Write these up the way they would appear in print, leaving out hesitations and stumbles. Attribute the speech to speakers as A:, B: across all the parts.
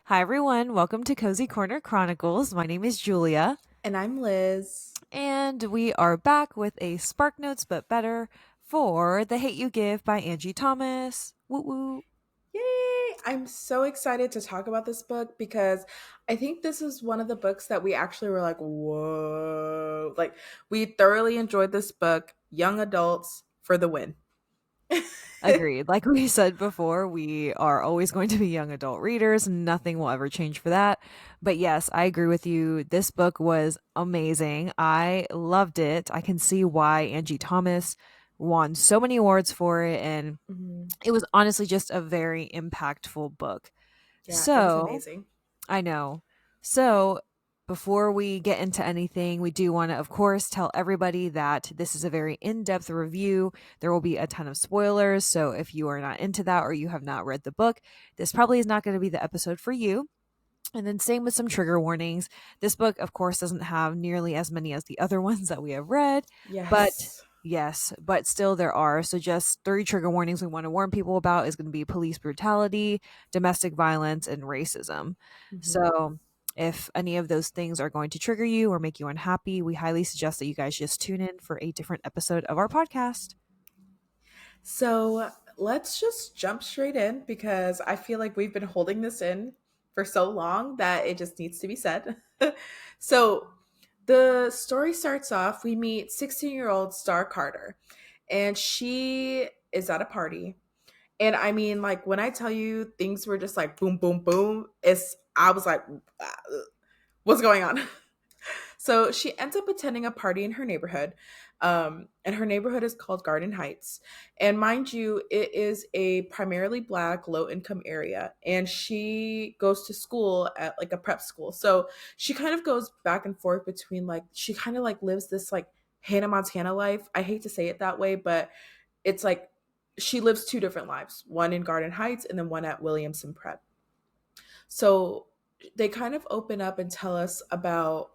A: Hi, everyone. Welcome to Cozy Corner Chronicles. My name is Julia,
B: And I'm Liz.
A: and we are back with a SparkNotes but better for The Hate You Give by Angie Thomas. Woo woo.
B: Yay! I'm so excited to talk about this book because I think this is one of the books that we actually were like, whoa. Like, we thoroughly enjoyed this book. Young adults for the win.
A: Agreed. Like we said before, we are always going to be young adult readers. Nothing will ever change for that. But yes, I agree with you. This book was amazing. I loved it. I can see why Angie Thomas won so many awards for it. And
B: Mhm.
A: it was honestly just a very impactful book.
B: Yeah, it was
A: So,
B: amazing.
A: I know. So, before we get into anything, we do want to, of course, tell everybody that this is a very in depth review. There will be a ton of spoilers. So, if you are not into that or you have not read the book, this probably is not going to be the episode for you. And then, same with some trigger warnings. This book, of course, doesn't have nearly as many as the other ones that we have read, but
B: Yes.
A: yes, but still there are. So, just three trigger warnings we want to warn people about is going to be police brutality, domestic violence, and racism.
B: Mhm.
A: So, if any of those things are going to trigger you or make you unhappy, we highly suggest that you guys just tune in for a different episode of our podcast.
B: So let's just jump straight in because I feel like we've been holding this in for so long that it just needs to be said. So the story starts off, we meet 16-year-old Star Carter, and she is at a party. And I mean, like, when I tell you things were just like boom, boom, boom, I was like, what's going on? So she ends up attending a party in her neighborhood. And her neighborhood is called Garden Heights. And mind you, it is a primarily black, low income area. And she goes to school at like a prep school. So she kind of goes back and forth between like, she kind of like lives this like Hannah Montana life. I hate to say it that way, but it's like she lives two different lives, one in Garden Heights and then one at Williamson Prep. So they kind of open up and tell us about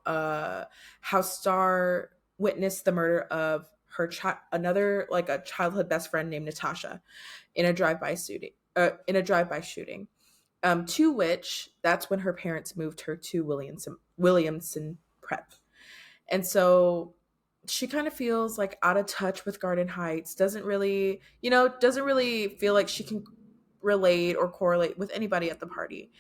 B: how Star witnessed the murder of another like a childhood best friend named Natasha in a drive-by shooting. To which that's when her parents moved her to Williamson Prep, and so she kind of feels like out of touch with Garden Heights. Doesn't really feel like she can relate or correlate with anybody at the party.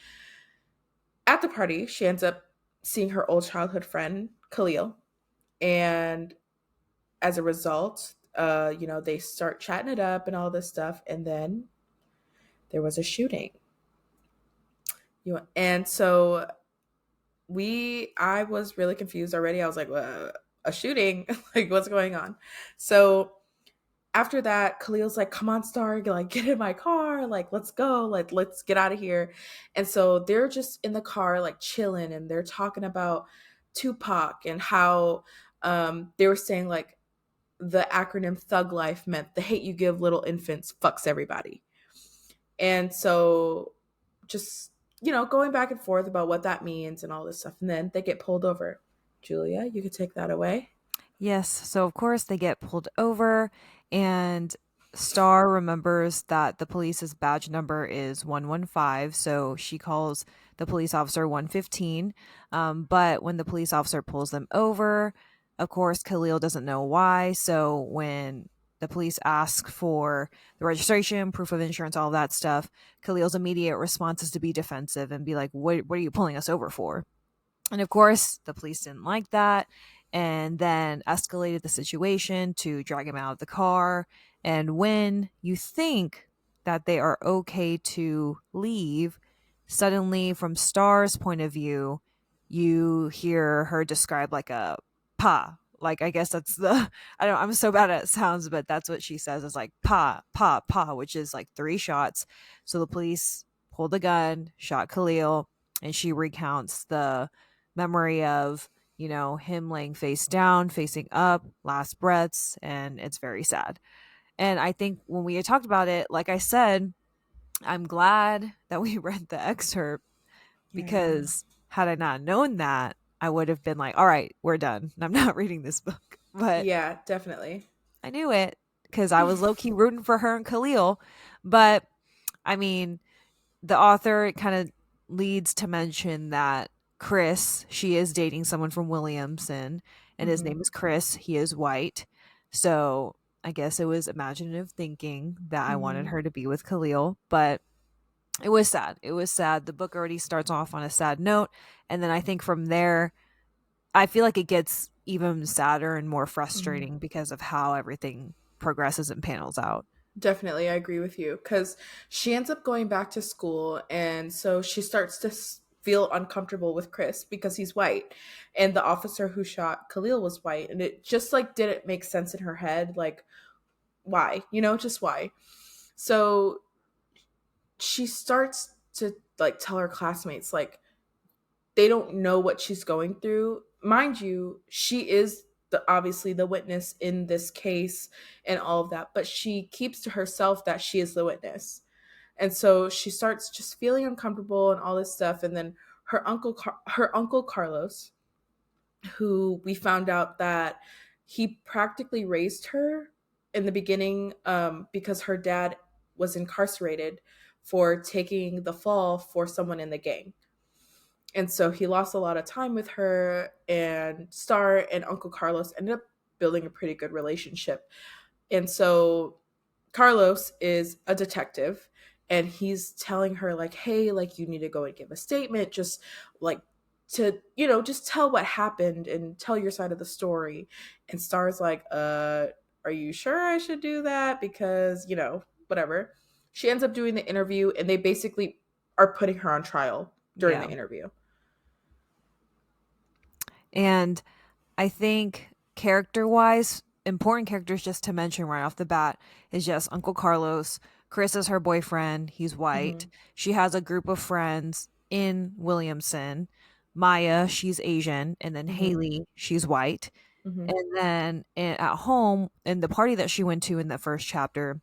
B: At the party, she ends up seeing her old childhood friend, Khalil. And as a result, they start chatting it up and all this stuff. And then there was a shooting. And so I was really confused already. I was like, a shooting? Like, what's going on? So after that, Khalil's like, come on, Star, like, get in my car, like, let's go, like, let's get out of here. And so they're just in the car, like, chilling, and they're talking about Tupac and how they were saying, like, the acronym Thug Life meant the hate you give little infants fucks everybody. And so just, going back and forth about what that means and all this stuff. And then they get pulled over. Julia, you could take that away.
A: Yes. So, of course, they get pulled over, and Star remembers that the police's badge number is 115. So she calls the police officer 115. But when the police officer pulls them over, of course, Khalil doesn't know why. So, when the police ask for the registration, proof of insurance, all that stuff, Khalil's immediate response is to be defensive and be like, what are you pulling us over for? And of course, the police didn't like that and then escalated the situation to drag him out of the car. And when you think that they are okay to leave, suddenly, from Star's point of view, you hear her describe like a pa. Like, I guess that's the, I don't, I'm so bad at sounds, but that's what she says is like pa, pa, pa, which is like three shots. So the police pulled the gun, shot Khalil, and she recounts the memory of, him laying face down, facing up, last breaths, and it's very sad. And I think when we had talked about it, like I said, I'm glad that we read the excerpt
B: Yeah.
A: because had I not known that, I would have been like, all right, we're done. I'm not reading this book. But
B: Yeah, definitely.
A: I knew it because I was low key rooting for her and Khalil. But I mean, the author kind of leads to mention that Chris, she is dating someone from Williamson, and his
B: Mm-hmm.
A: name is Chris. He is white. So I guess it was imaginative thinking that I wanted
B: Mm-hmm.
A: her to be with Khalil, but it was sad. It was sad. The book already starts off on a sad note. And then I think from there, I feel like it gets even sadder and more
B: Mm-hmm.
A: frustrating because of how everything progresses and panels out.
B: Definitely, I agree with you because she ends up going back to school, and so she starts to feel uncomfortable with Chris because he's white, and the officer who shot Khalil was white, and it just like didn't make sense in her head, like why, just why. So she starts to like tell her classmates like they don't know what she's going through. Mind you, she is obviously the witness in this case and all of that, but she keeps to herself that she is the witness. And so she starts just feeling uncomfortable and all this stuff. And then her uncle Carlos, who we found out that he practically raised her in the beginning, because her dad was incarcerated for taking the fall for someone in the gang. And so he lost a lot of time with her, and Star and Uncle Carlos ended up building a pretty good relationship. And so Carlos is a detective, and he's telling her like, "Hey, like you need to go and give a statement, just like to, just tell what happened and tell your side of the story." And Star's like, are you sure I should do that? Because, whatever." She ends up doing the interview, and they basically are putting her on trial during the
A: Yeah.
B: interview.
A: And I think character wise, important characters just to mention right off the bat is just Uncle Carlos. Chris is her boyfriend. He's white.
B: Mhm.
A: She has a group of friends in Williamson. Maya, she's Asian. And then
B: Mhm.
A: Haley, she's white.
B: Mhm.
A: And then at home, in the party that she went to in the first chapter,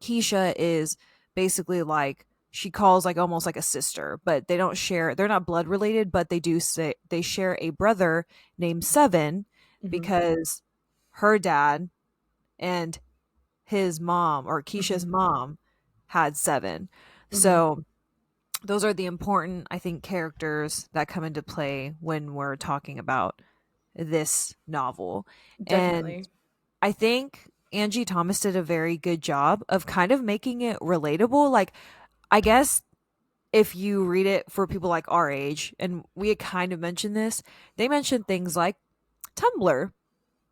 A: Kesha is basically like she calls like almost like a sister, but they don't share, they're not blood related, but they do say they share a brother named Seven
B: Mhm.
A: because her dad and his mom or Keisha's
B: Mhm.
A: mom had Seven.
B: Mhm.
A: So those are the important, I think, characters that come into play when we're talking about this novel. And
B: Definitely.
A: I think Angie Thomas did a very good job of kind of making it relatable. Like, I guess if you read it for people like our age, and we had kind of mentioned this, they mentioned things like Tumblr.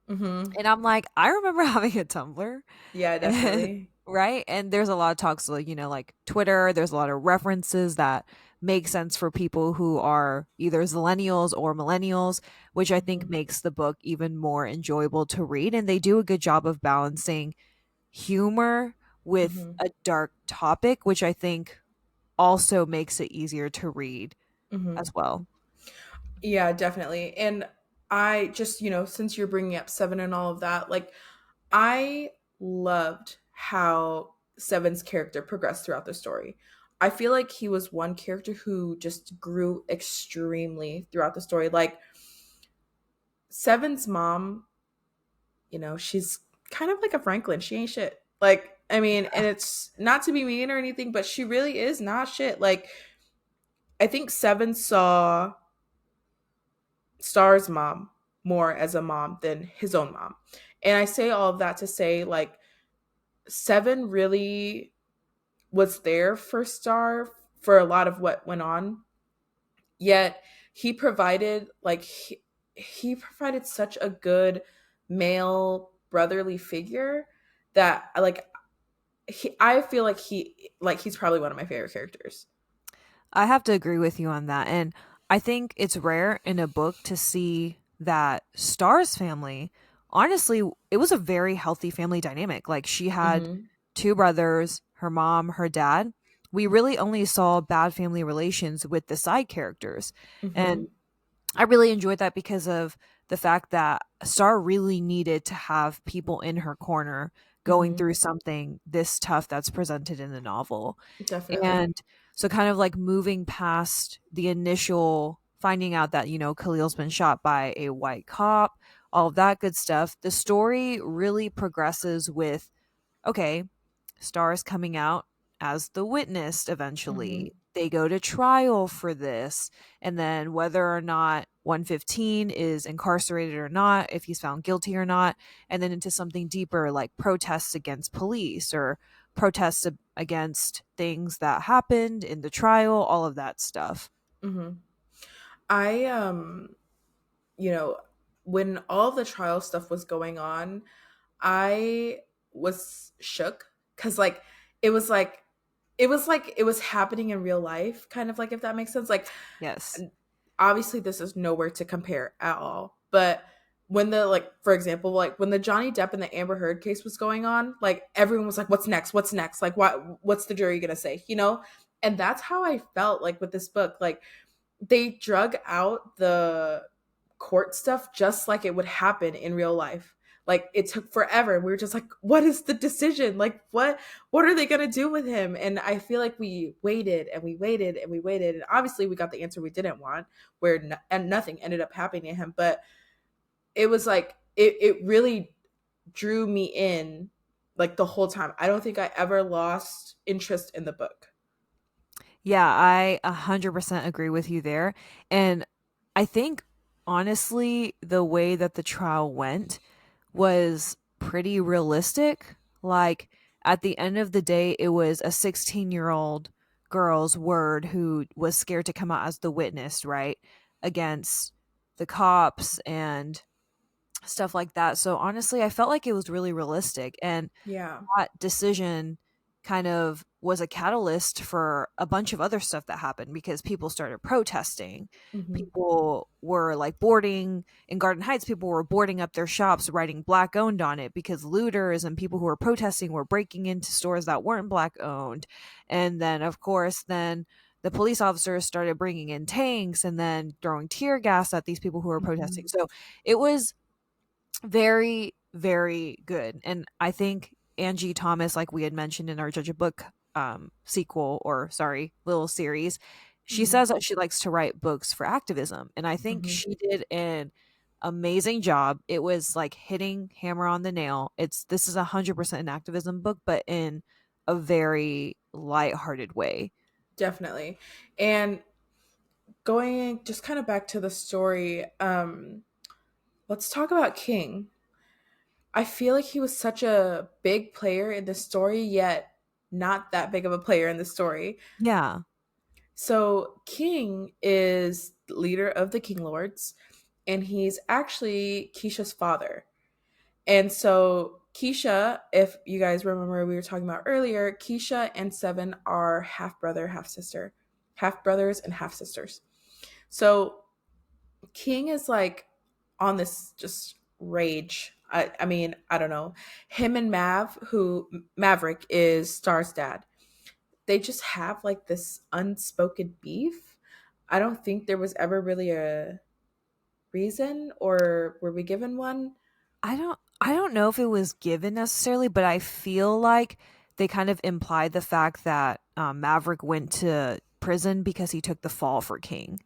B: Mhm.
A: And I'm like, I remember having a Tumblr.
B: Yeah,
A: And,
B: definitely.
A: right? And there's a lot of talks like, like Twitter, there's a lot of references that make sense for people who are either millennials or millennials, which I think
B: Mhm.
A: makes the book even more enjoyable to read. And they do a good job of balancing humor with
B: Mhm.
A: a dark topic, which I think also makes it easier to read
B: Mhm.
A: as well.
B: Yeah, definitely. And I just, since you're bringing up Seven and all of that, like I loved how Seven's character progressed throughout the story. I feel like he was one character who just grew extremely throughout the story. Like Seven's mom, she's kind of like a Franklin. She ain't shit. Like, I mean, and it's not to be mean or anything, but she really is not shit. Like, I think Seven saw Star's mom more as a mom than his own mom. And I say all of that to say, like, Seven really was there for Star for a lot of what went on. Yet he provided, like, he provided such a good male brotherly figure that, like, I feel like he's probably one of my favorite characters.
A: I have to agree with you on that. And I think it's rare in a book to see that Star's family, honestly, it was a very healthy family dynamic. Like she had
B: Mm-hmm.
A: two brothers, her mom, her dad. We really only saw bad family relations with the side characters.
B: Mm-hmm.
A: And I really enjoyed that because of the fact that Star really needed to have people in her corner going
B: Mm-hmm.
A: through something this tough that's presented in the novel.
B: Definitely.
A: And so kind of like moving past the initial finding out that, Khalil's been shot by a white cop, all of that good stuff, the story really progresses with, okay, Star is coming out as the witness
B: Mm-hmm.
A: eventually. they go to trial for this, and then whether or not 115 is incarcerated or not, if he's found guilty or not, and then into something deeper like protests against police or protests against things that happened in the trial, all of that stuff.
B: Hmm. I you know, when all the trial stuff was going on, I was shook cuz like it was like it was happening in real life, kind of, like, if that makes sense. Like,
A: Yes.
B: obviously this is nowhere to compare at all, but when the, like, for example, like when the Johnny Depp and the Amber Heard case was going on, like everyone was like, what's next, what's next, like what's the jury gonna say, you know? And that's how I felt like with this book. Like, they drug out the court stuff just like it would happen in real life. Like, it took forever. We were just like, what is the decision? Like, what are they gonna do with him? And I feel like we waited and we waited and we waited, and obviously we got the answer we didn't want, where and nothing ended up happening to him. But it was like it really drew me in, like, the whole time. I don't think I ever lost interest in the book.
A: Yeah, I 100% agree with you there. And I think, honestly, the way that the trial went was pretty realistic. Like, at the end of the day, it was a 16-year-old girl's word who was scared to come out as the witness, right? Against the cops and stuff like that. So, honestly, I felt like it was really realistic. And
B: Yeah.
A: that decision kind of was a catalyst for a bunch of other stuff that happened because people started protesting.
B: Hmm.
A: People were like boarding in Garden Heights, people were boarding up their shops, writing black owned on it because looters and people who were protesting were breaking into stores that weren't black owned. And then, of course, then the police officers started bringing in tanks and then throwing tear gas at these people who were protesting.
B: Hmm.
A: So it was very, very good. And I think Angie Thomas, like we had mentioned in our Judge a Book sequel, or sorry, little series, she
B: Hmm.
A: says that she likes to write books for activism. And I think
B: Hmm.
A: she did an amazing job. It was like hitting hammer on the nail. This is 100% an activism book, but in a very lighthearted way.
B: Definitely. And going just kind of back to the story, let's talk about King. I feel like he was such a big player in the story, yet not that big of a player in the story.
A: Yeah.
B: So King is leader of the King Lords, and he's actually Keisha's father. And so Keisha, if you guys remember, we were talking about earlier, Keisha and Seven are half brother, half sister, half brothers and half sisters. So King is like on this just rage. I mean, I don't know. Him and Maverick is Star's dad. They just have like this unspoken beef. I don't think there was ever really a reason, or were we given one?
A: I don't know if it was given necessarily, but I feel like they kind of implied the fact that Maverick went to prison because he took the fall for King.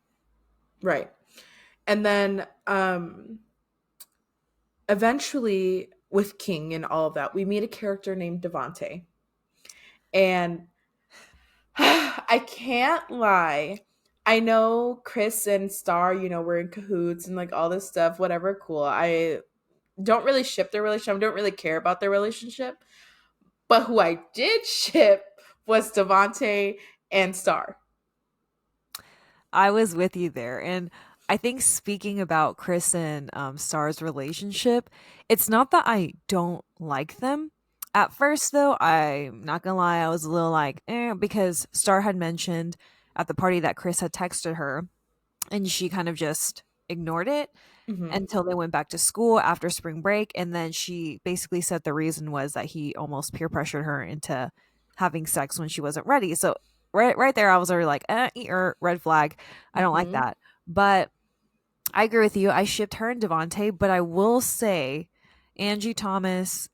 B: Right. And then eventually with King and all of that, we meet a character named Devante. And I can't lie. I know Chris and Star, were in cahoots and like all this stuff, whatever, cool. I don't really ship their relationship. I don't really care about their relationship. But who I did ship was Devante and Star.
A: I was with you there. And I think speaking about Chris and Star's relationship, it's not that I don't like them. At first, though, I'm not gonna lie, I was a little like, because Star had mentioned at the party that Chris had texted her, and she kind of just ignored it
B: Hmm.
A: until they went back to school after spring break. And then she basically said the reason was that he almost peer pressured her into having sex when she wasn't ready. So right there, I was already like, red flag. I don't like
B: Hmm.
A: that. But I agree with you. I shipped her and Devontae, but I will say Angie Thomas,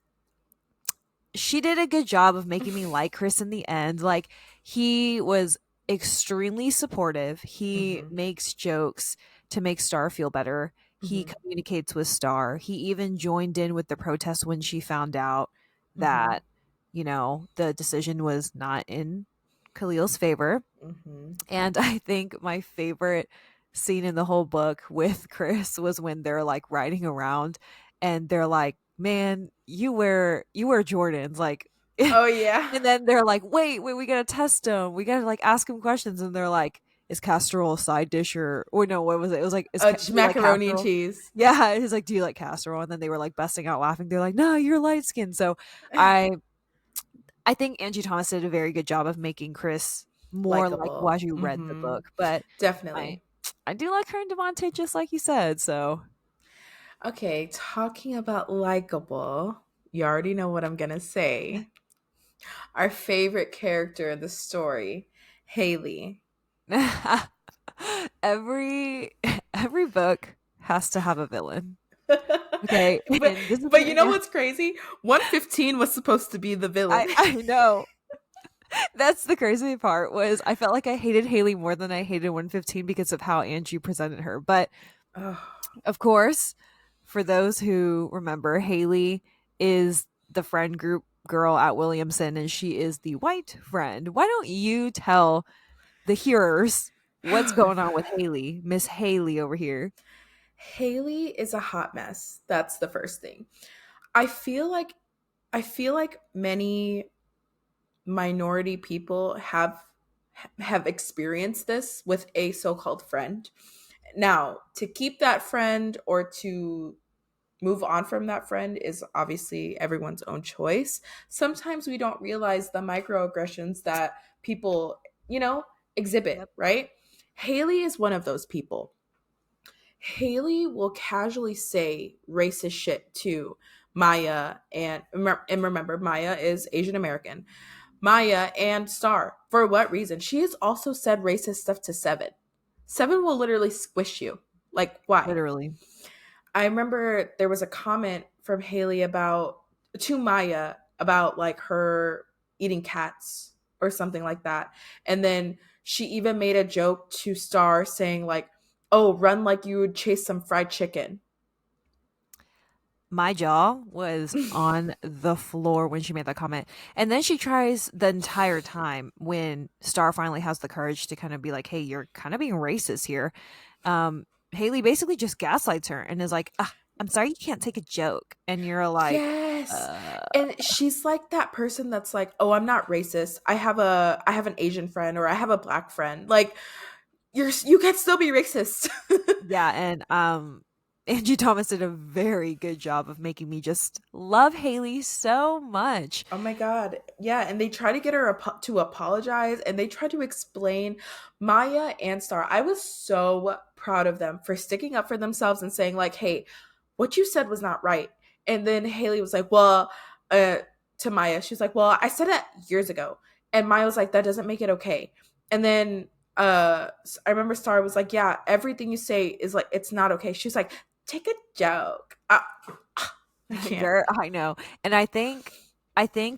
A: she did a good job of making me like Chris in the end. Like, he was extremely supportive. He
B: Hmm.
A: makes jokes to make Star feel better. He
B: Hmm.
A: communicates with Star. He even joined in with the protest when she found out
B: Hmm.
A: that, the decision was not in Khalil's favor.
B: Hmm.
A: And I think my favorite scene in the whole book with Chris was when they're like riding around and they're like, "Man, you wear Jordans." Like
B: Oh yeah.
A: and then they're like, "Wait, we got to test him. We got to like ask him questions." And they're like, "Is casserole a side dish or no, what was it? It was like, do you like
B: Macaroni and
A: casserole?"
B: cheese.
A: Yeah, he's like, "Do you like casserole?" And then they were like busting out laughing. They're like, "No, you're light skinned." So I I think Angie Thomas did a very good job of making Chris more likable
B: Likable.
A: as you read the
B: Hmm.
A: book, but I
B: Definitely.
A: I do like her and Devontae just like you said, so
B: Okay, talking about likable, you already know what I'm gonna say. Our favorite character in the story, Haley.
A: every every book has to have a villain. Okay,
B: but
A: and this is
B: but you know
A: yeah,
B: what's crazy? 115 was supposed to be the villain.
A: I know. That's the crazy part was I felt like I hated Haley more than I hated 115 because of how Angie presented her. But
B: Oh,
A: of course, for those who remember, Haley is the friend group girl at Williamson and she is the white friend. Why don't you tell the hearers what's going on with Haley, Miss Haley over here?
B: Haley is a hot mess. That's the first thing. I feel like I feel like many minority people have experienced this with a so-called friend. Now, to keep that friend or to move on from that friend is obviously everyone's own choice. Sometimes we don't realize the microaggressions that people, you know, exhibit,
A: Yep.
B: right? Haley is one of those people. Haley will casually say racist shit to Maya and remember Maya is Asian American. Maya and Star. For what reason? She has also said racist stuff to Seven. Seven will literally squish you. Like why?
A: Literally.
B: I remember there was a comment from Haley about to Maya about like her eating cats or something like that. And then she even made a joke to Star saying like, "Oh, run like you would chase some fried chicken."
A: My jaw was on the floor when she made that comment. And then she tries the entire time when Star finally has the courage to kind of be like, "Hey, you're kind of being racist here." Haley basically just gaslights her and is like, "I'm sorry you can't take a joke." And you're like,
B: Yes.
A: uh
B: And she's like that person that's like, "Oh, I'm not racist. I have an Asian friend or I have a black friend." Like you can still be racist.
A: yeah, and Angie Thomas did a very good job of making me just love Haley so much.
B: Oh my god. Yeah, and they try to get her to apologize and they try to explain Maya and Star. I was so proud of them for sticking up for themselves and saying like, "Hey, what you said was not right." And then Haley was like, "Well, to Maya, she's like, "Well, I said it years ago." And Maya was like, "That doesn't make it okay." And then I remember Star was like, "Yeah, everything you say is like it's not okay." She's like, "Take a joke." I can't.
A: Girl, I know. And I think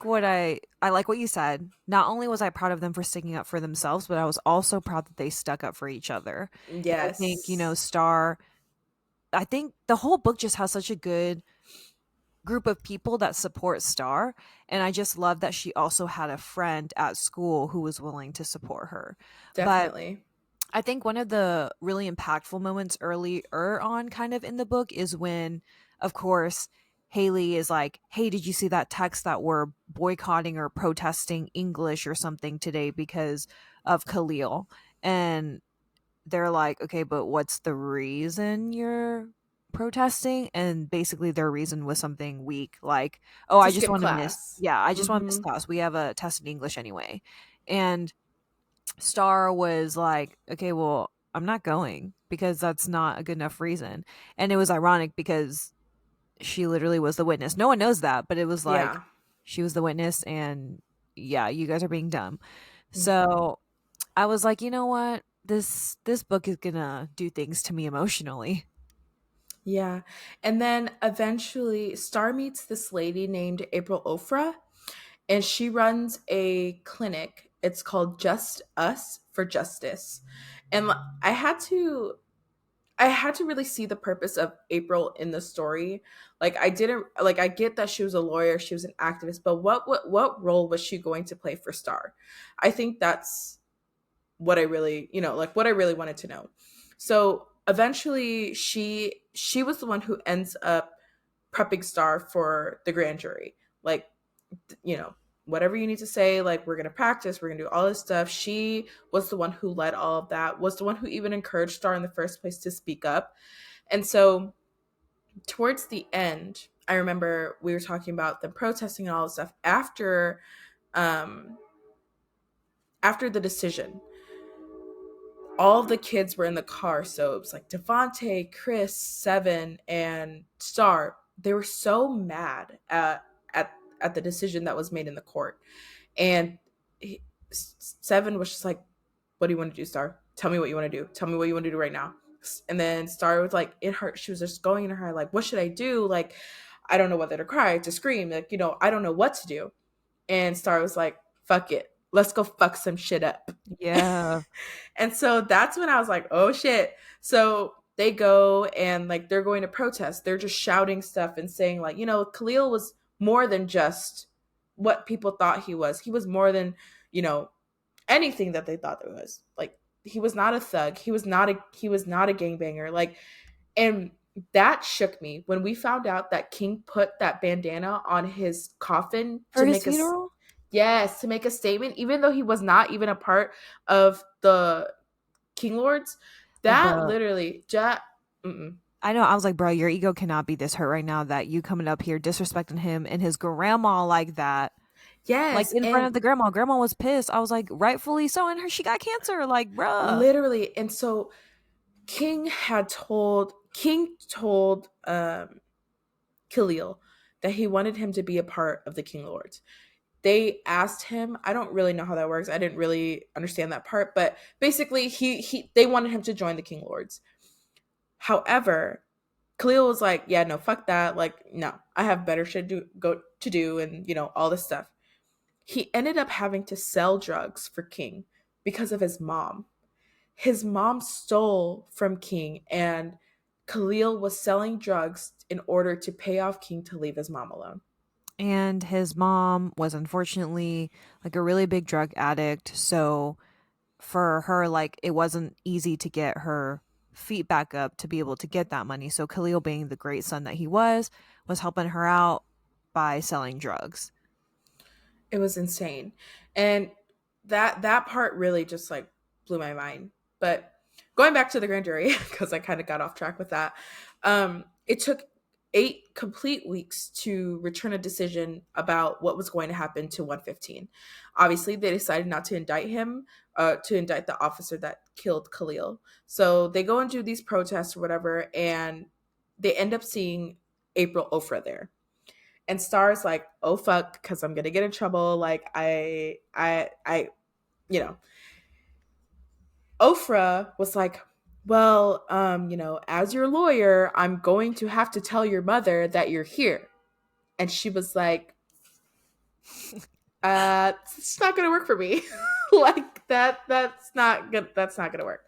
A: what I like what you said. Not only was I proud of them for sticking up for themselves, but I was also proud that they stuck up for each other. And I think,
B: Yes.
A: Star I think the whole book just has such a good group of people that support Star, and I just love that she also had a friend at school who was willing to support her. But
B: Definitely.
A: I think one of the really impactful moments earlier on kind of in the book is when, of course, Haley is like, "Hey, did you see that text that we're boycotting or protesting English or something today because of Khalil?" And they're like, "Okay, but what's the reason you're protesting?" And basically their reason was something weak, like, "Oh,
B: To skip class.
A: I just want to miss
B: Mm-hmm.
A: class. We have a test in English anyway." And Star was like, "Okay, well, I'm not going because that's not a good enough reason." And it was ironic because she literally was the witness. No one knows that, but it was like
B: Yeah.
A: she was the witness and yeah, you guys are being dumb.
B: Mm-hmm.
A: So I was like, you know what? This book is gonna do things to me emotionally.
B: Yeah. And then eventually Star meets this lady named April Ofra, and she runs a clinic. It's called Just Us for Justice. And I had to I had to really see the purpose of April in the story. Like I didn't like I get that she was a lawyer, she was an activist, but what role was she going to play for Star? I think that's what I really, like what I really wanted to know. So eventually she was the one who ends up prepping Star for the grand jury. Like, you know, whatever you need to say, like we're gonna practice, we're gonna do all this stuff. She was the one who led all of that, was the one who even encouraged Star in the first place to speak up. And so towards the end, I remember we were talking about them protesting and all this stuff um after the decision. All of the kids were in the car. So it was like Devontae, Chris, Seven, and Star. They were so mad at the decision that was made in the court. And Seven was just like, "What do you want to do, Star? Tell me what you want to do. Tell me what you want to do right now." And then Star was like, it hurt. She was just going in her, like, "What should I do? Like, I don't know whether to cry, to scream. Like, I don't know what to do." And Star was like, "Fuck it. Let's go fuck some shit up."
A: Yeah.
B: And so that's when I was like, "Oh shit." So they go and like they're going to protest. They're just shouting stuff and saying like, Khalil was more than just what people thought he was. He was more than, you know, anything that they thought it was. Like he was not a thug. He was not a gangbanger. Like, and that shook me when we found out that King put that bandana on his coffin
A: For
B: to
A: his
B: make
A: funeral?
B: yes, to make a statement, even though he was not even a part of the King Lords. That
A: Bro.
B: literally just
A: I know. I was like, bro, your ego cannot be this hurt right now that you coming up here disrespecting him and his grandma like that. Like
B: yes,
A: in front
B: and
A: of the grandma. Grandma was pissed. I was like, rightfully so. And she got cancer. Like, bruh.
B: literally, and so King told Khalil that he wanted him to be a part of the King Lords. They asked him, I don't really know how that works. I didn't really understand that part, but basically he they wanted him to join the King Lords. However, Khalil was like, "Yeah, no, fuck that. Like, no, I have better shit to do, and all this stuff." He ended up having to sell drugs for King because of his mom. His mom stole from King, and Khalil was selling drugs in order to pay off King to leave his mom alone.
A: And his mom was unfortunately like a really big drug addict. So for her, like, it wasn't easy to get her feet back up to be able to get that money. So Khalil, being the great son that he was helping her out by selling drugs.
B: It was insane. And that part really just like blew my mind. But going back to the grand jury, because I kind of got off track with that, it took 8 complete weeks to return a decision about what was going to happen to 115. Obviously, they decided not to indict him, to indict the officer that killed Khalil. So they go and do these protests or whatever, and they end up seeing April Ofra there. And Star's like, "Oh fuck, because I'm gonna get in trouble." Like you know, Ofra was like, "Well, as your lawyer, I'm going to have to tell your mother that you're here." And she was like, "It's not gonna work for me." Like that's not good. That's not gonna work.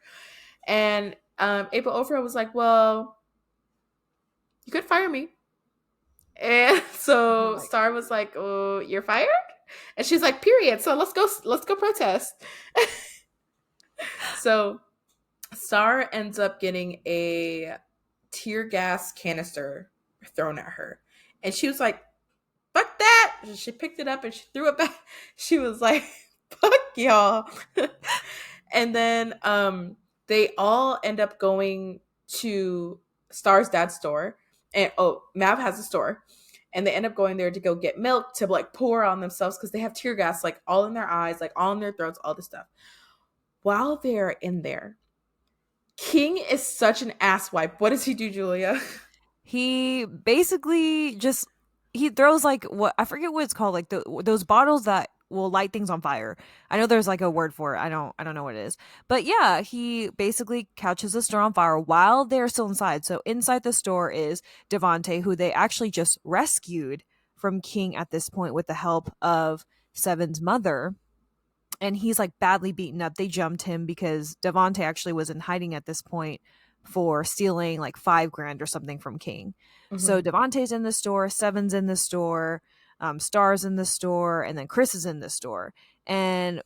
B: And April Ofra was like, "Well, you could fire me." And
A: Oh
B: so
A: my
B: Star was like, "Oh, you're fired?" And she's like, "Period. So let's go protest." So Star ends up getting a tear gas canister thrown at her. And she was like, "Fuck that." She picked it up and she threw it back. She was like, "Fuck y'all." And then they all end up going to Star's dad's store. And Mav has a store. And they end up going there to go get milk to like pour on themselves because they have tear gas like all in their eyes, like all in their throats, all this stuff. While they're in there, King is such an asswipe. What does he do, Julia?
A: He basically just he throws like what I forget what it's called, like those bottles that will light things on fire. I know there's like a word for it. I don't know what it is. But yeah, he basically catches the store on fire while they're still inside. So inside the store is Devontae, who they actually just rescued from King at this point with the help of Seven's mother. And he's like badly beaten up. They jumped him because Devontae actually was in hiding at this point for stealing like 5 grand or something from King.
B: Hmm.
A: So Devontae's in the store, Seven's in the store, Star's in the store, and then Chris is in the store. And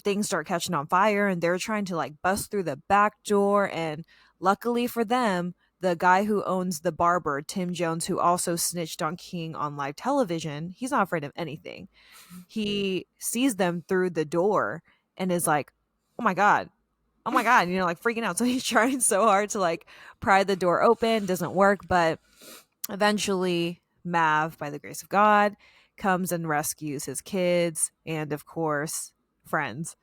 A: things start catching on fire and they're trying to like bust through the back door. And luckily for them, the guy who owns the barber, Tim Jones, who also snitched on King on live television, he's not afraid of anything. He sees them through the door and is like, oh my God, oh my God, like freaking out. So he's trying so hard to like pry the door open, doesn't work. But eventually, Mav, by the grace of God, comes and rescues his kids and, of course, friends.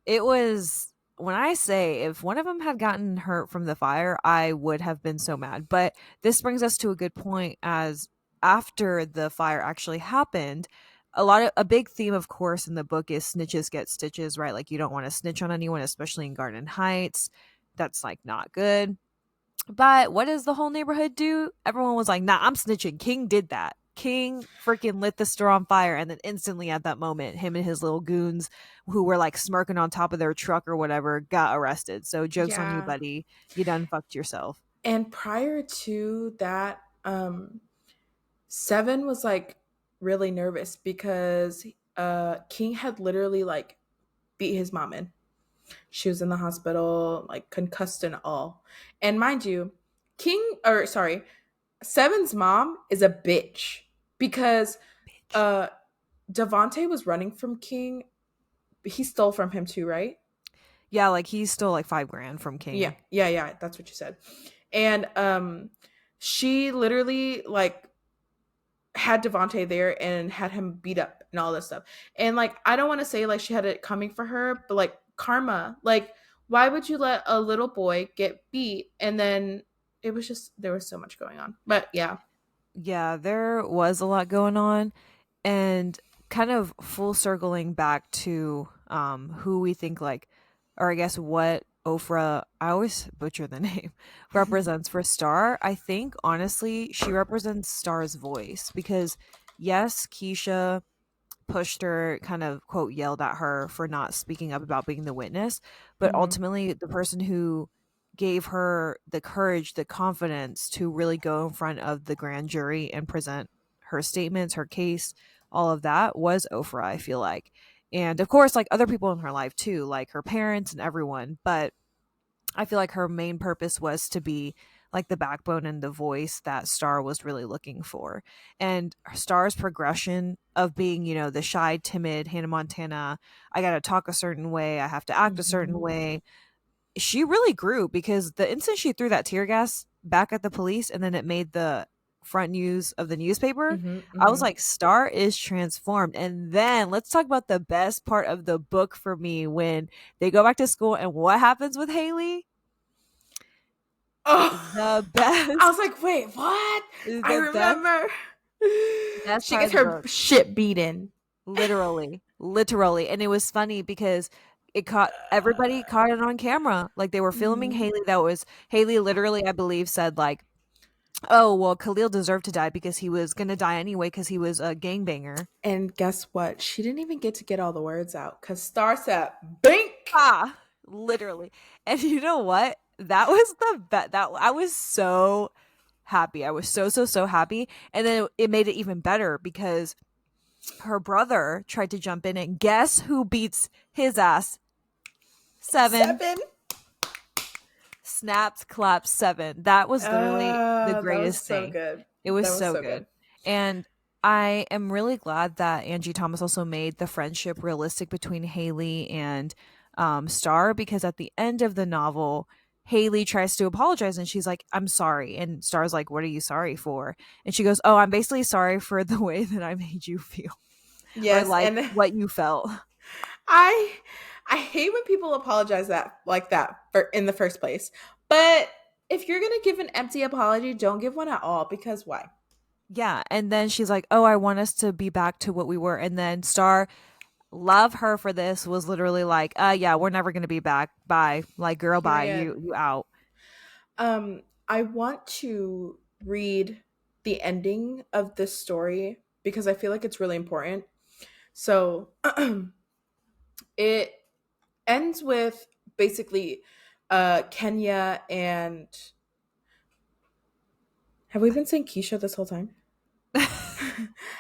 A: It was, when I say if one of them had gotten hurt from the fire, I would have been so mad. But this brings us to a good point, as after the fire actually happened, a big theme, of course, in the book is snitches get stitches, right? Like you don't want to snitch on anyone, especially in Garden Heights. That's like not good. But what does the whole neighborhood do? Everyone was like, nah, I'm snitching. King did that. King freaking lit the store on fire. And then instantly at that moment, him and his little goons who were like smirking on top of their truck or whatever got arrested. So joke's on you,
B: Yeah.
A: buddy. You done fucked yourself.
B: And prior to that, Seven was like really nervous because King had literally like beat his mom in. She was in the hospital, like concussed and all. And mind you, Seven's mom is a bitch because
A: Bitch.
B: uh Devontae was running from King. He stole from him too, right?
A: Yeah, like he stole like 5 grand from
B: Yeah,
A: King.
B: yeah, yeah. That's what you said. And she literally like had Devontae there and had him beat up and all this stuff. And like, I don't want to say like she had it coming for her, but like karma, like, why would you let a little boy get beat? And then it was just, there was so much going on. But yeah.
A: Yeah, there was a lot going on. And kind of full circling back to who we think like, or I guess what Ofra, I always butcher the name, represents for Star. I think honestly she represents Star's voice, because yes, Keisha pushed her, kind of quote yelled at her for not speaking up about being the witness, but
B: Hmm.
A: ultimately the person who gave her the courage, the confidence to really go in front of the grand jury and present her statements, her case, all of that was Ofra, I feel like. And of course, like other people in her life too, like her parents and everyone. But I feel like her main purpose was to be like the backbone and the voice that Star was really looking for. And Star's progression of being, the shy, timid Hannah Montana, I got to talk a certain way, I have to act a certain
B: Hmm.
A: way, she really grew, because the instant she threw that tear gas back at the police and then it made the front news of the newspaper,
B: Hmm.
A: I was
B: Hmm.
A: like, Star is transformed. And then let's talk about the best part of the book for me, when they go back to school and what happens with Haley.
B: Oh,
A: The
B: I was
A: best,
B: like, wait, what? I
A: the
B: remember.
A: best
B: She
A: part
B: gets
A: of the
B: her
A: book.
B: shit beaten.
A: Literally. And it was funny because everybody caught it on camera. Like they were filming
B: Mhm.
A: Haley. That was Haley literally, I believe, said like, oh, well, Khalil deserved to die because he was going to die anyway because he was a gangbanger.
B: And guess what? She didn't even get all the words out because Star said, Bink!
A: Ah, literally. And you know what? That was the bet that I was so happy. I was so, so, so happy. And then it made it even better because her brother tried to jump in, and guess who beats his ass? Seven.
B: Seven.
A: Snapped, clapped, seven. That was literally the
B: That was
A: greatest
B: so
A: thing.
B: good.
A: It was
B: That was
A: so
B: so
A: good.
B: good.
A: And I am really glad that Angie Thomas also made the friendship realistic between Haley and Star, because at the end of the novel, Haley tries to apologize and she's like, I'm sorry. And Star's like, what are you sorry for? And she goes, oh, I'm basically sorry for the way that I made you feel, or
B: Yes,
A: like
B: and
A: what you felt.
B: I I hate when people apologize that like that for in the first place. But if you're gonna give an empty apology, don't give one at all because why?
A: Yeah. And then she's like, oh, I want us to be back to what we were. And then Star, love her for this, was literally like, yeah, we're never gonna be back, bye, like, girl, bye,
B: Period.
A: you out.
B: I want to read the ending of this story because I feel like it's really important. So it ends with basically Kenya, and have we been saying Keisha this whole time?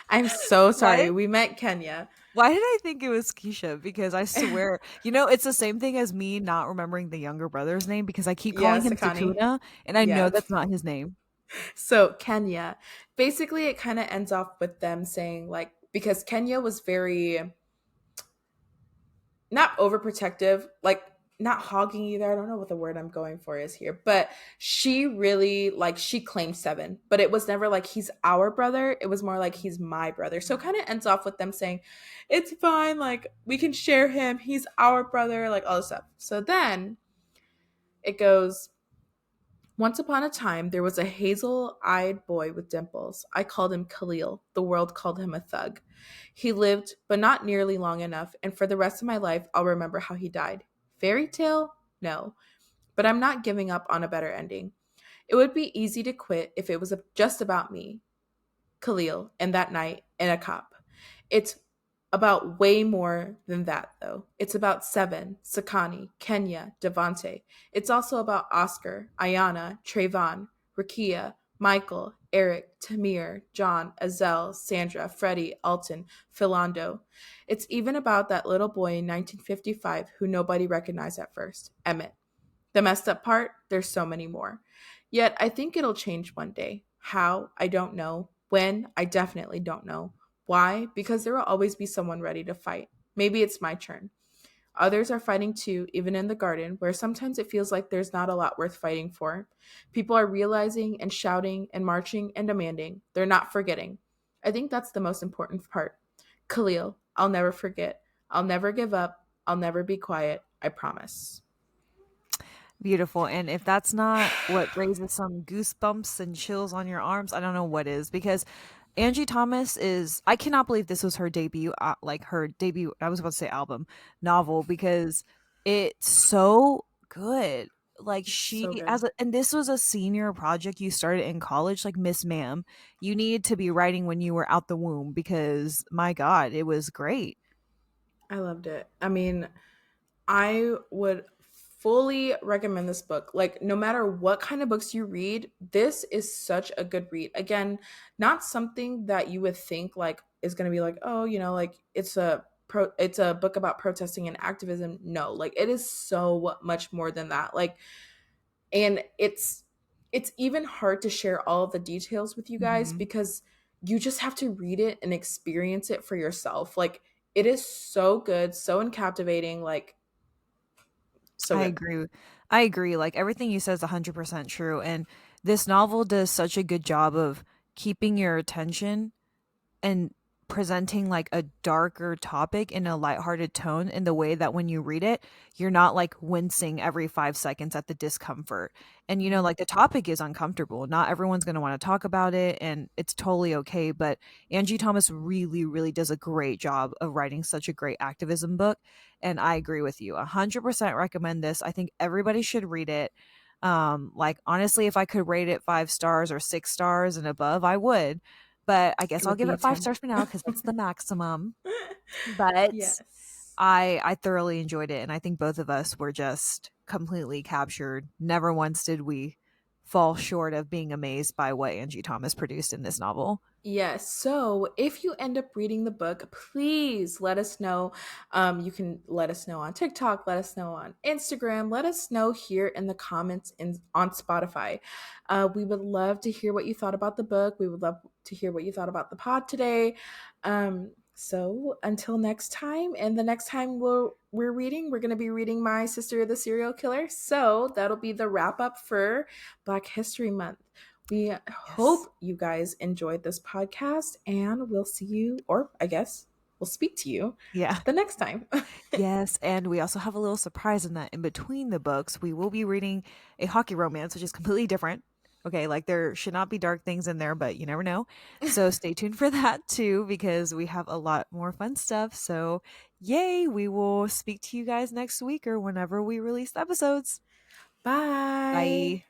B: I'm so sorry.
A: Why
B: We meant Kenya.
A: why did I think it was Keisha? Because I swear, it's the same thing as me not remembering the younger brother's name because I keep
B: Yeah,
A: calling him
B: Sakani.
A: Sukuna, and I know
B: Yes.
A: that's not his name.
B: So Kenya, basically, it kind of ends off with them saying, like, because Kenya was very not overprotective, like not hogging either. I don't know what the word I'm going for is here, but she really, like, she claimed seven, but it was never like he's our brother. It was more like he's my brother. So it kind of ends off with them saying, it's fine, like we can share him. He's our brother, like all this stuff. So then it goes, once upon a time, there was a hazel eyed boy with dimples. I called him Khalil. The world called him a thug. He lived, but not nearly long enough, and for the rest of my life, I'll remember how he died. Fairy tale? No. But I'm not giving up on a better ending. It would be easy to quit if it was just about me, Khalil, and that night, and a cop. It's about way more than that, though. It's about Seven, Sakani, Kenya, Devante. It's also about Oscar, Ayana, Trayvon, Rakia, Michael, Eric, Tamir, John, Azel, Sandra, Freddie, Alton, Philando. It's even about that little boy in 1955 who nobody recognized at first, Emmett. The messed up part, there's so many more. Yet I think it'll change one day. How? I don't know. When? I definitely don't know. Why? Because there will always be someone ready to fight. Maybe it's my turn. Others are fighting too, even in the garden, where sometimes it feels like there's not a lot worth fighting for. People are realizing and shouting and marching and demanding. They're not forgetting. I think that's the most important part. Khalil, I'll never forget. I'll never give up. I'll never be quiet. I promise.
A: Beautiful. And if that's not what raises some goosebumps and chills on your arms, I don't know what is. Because Angie Thomas is, I cannot believe this was her debut, like her debut, I was about to say album, novel, because it's so good. Like she,
B: So good.
A: and this was a senior project you started in college, like Miss Ma'am. You needed to be writing when you were out the womb because my God, it was great.
B: I loved it. I mean, I would fully recommend this book. Like, no matter what kind of books you read, this is such a good read. Again, not something that you would think like is going to be like, oh, like it's a book about protesting and activism. No, like it is so much more than that. Like, and it's even hard to share all of the details with you guys
A: Mhm.
B: because you just have to read it and experience it for yourself. Like, it is so good, so captivating, like so
A: I
B: good.
A: agree. I agree. Like everything you said is 100% true. And this novel does such a good job of keeping your attention and presenting like a darker topic in a lighthearted tone in the way that when you read it, you're not like wincing every 5 seconds at the discomfort. And
B: Mhm.
A: like the topic is uncomfortable. Not everyone's going to want to talk about it, and it's totally okay. But Angie Thomas really, really does a great job of writing such a great activism book. And I agree with you. 100% recommend this. I think everybody should read it. Like honestly, if I could rate it 5 stars or 6 stars and above, I would, but I
B: It
A: guess I'll
B: would
A: give
B: be a
A: it 5
B: 10.
A: stars for now because that's the maximum. But
B: Yes.
A: I thoroughly enjoyed it, and I think both of us were just completely captured. Never once did we fall short of being amazed by what Angie Thomas produced in this novel.
B: Yes. So if you end up reading the book, please let us know. You can let us know on TikTok, let us know on Instagram, let us know here in the comments on Spotify. We would love to hear what you thought about the book. We would love to hear what you thought about the pod today. So until next time, and the next time we're reading, we're going to be reading My Sister the Serial Killer. So that'll be the wrap up for Black History Month. We
A: Yes.
B: hope you guys enjoyed this podcast, and we'll see you, or I guess we'll speak to you
A: Yeah.
B: the next time.
A: Yes, and we also have a little surprise in that in between the books, we will be reading a hockey romance, which is completely different. Okay, like there should not be dark things in there, but you never know. So stay tuned for that too, because we have a lot more fun stuff. So, yay, we will speak to you guys next week or whenever we release the episodes.
B: Bye.
A: Bye.